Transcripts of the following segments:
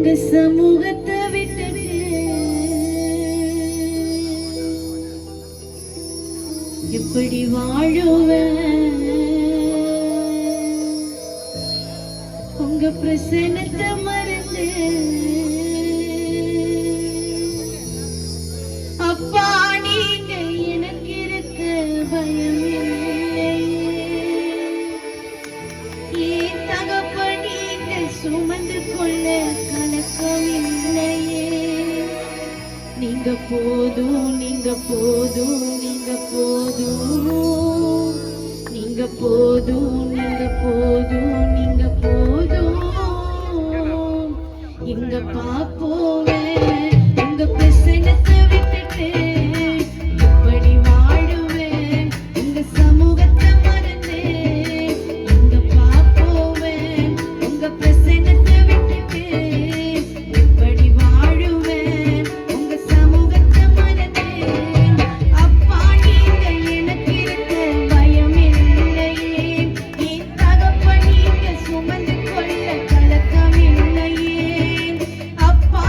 உங்க சமூகத்தை விட்டுட்டு எப்படி வாழுவேன்? உங்க பிரசன்னத்தை மறந்து அப்பா நீங்க எனக்கு இருக்க பயம் சுமந்து கொள்ள கலக்கம் இல்லையே. நீங்க போதும், நீங்க போதும், நீங்க போதும், நீங்க போதும், நீங்க போதும், நீங்க போதும். இங்க பாப்போவே உங்க பிரசன்னத்தை விட்டுட்டு எப்படி வாழுவேன்? உங்க சமூகத்தை மறந்து இங்க பாப்போவேன். உங்க பிரசன்னத்தை விட்டுட்டு எப்படி வாழுவேன்? உங்க சமூகத்தை மறந்து அப்பா நீங்க எனக்கு இருக்க பயம் இல்லையே. என் தகப்பன் நீங்க சுமந்து கொள்ள கலக்கம் இல்லையே. அப்பா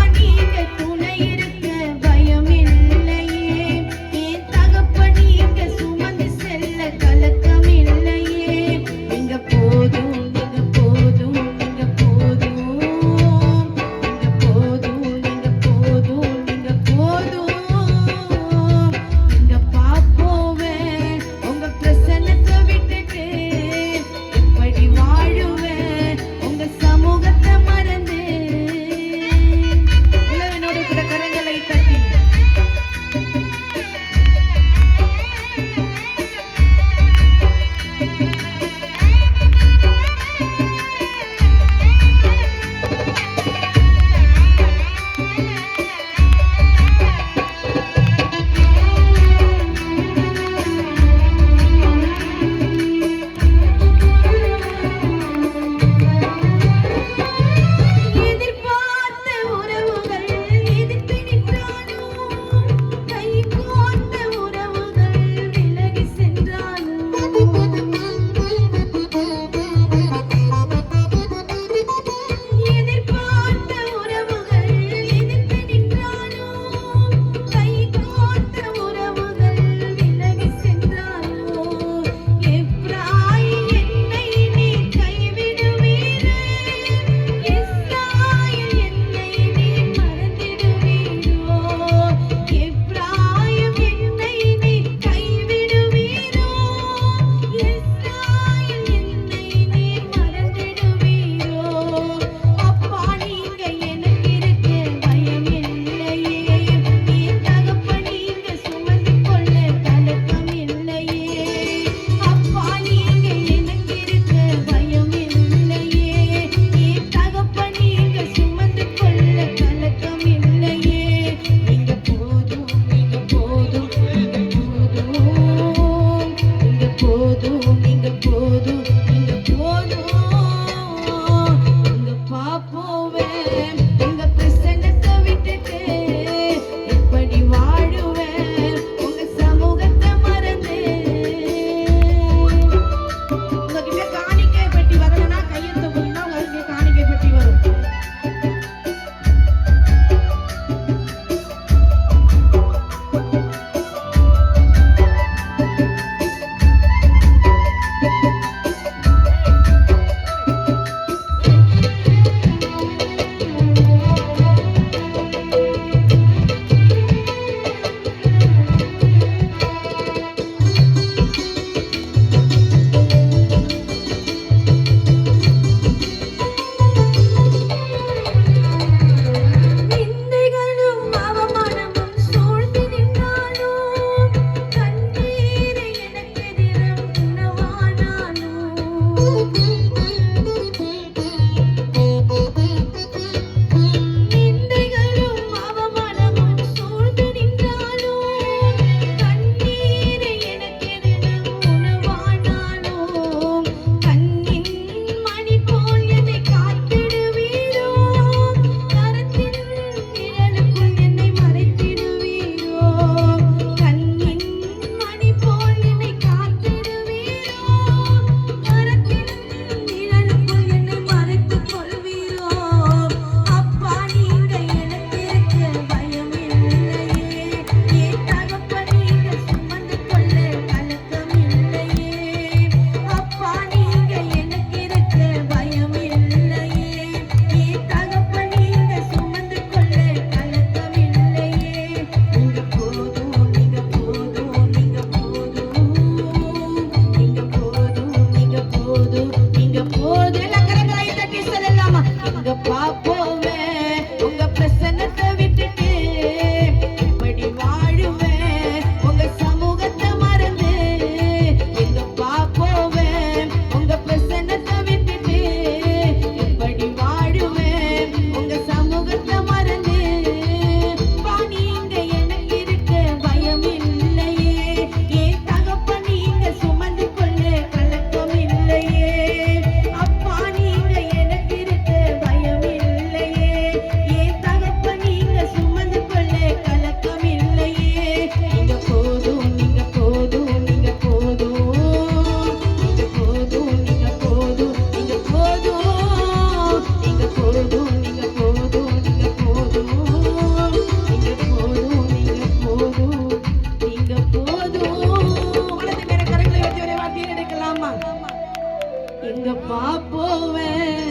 எங்கப்பா போவேன்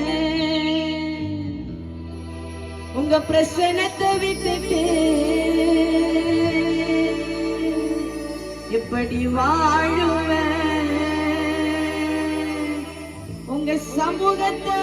உங்க பிரசனத்தை விட்டுட்டு எப்படி வாழுவேன் உங்க சமூகத்தை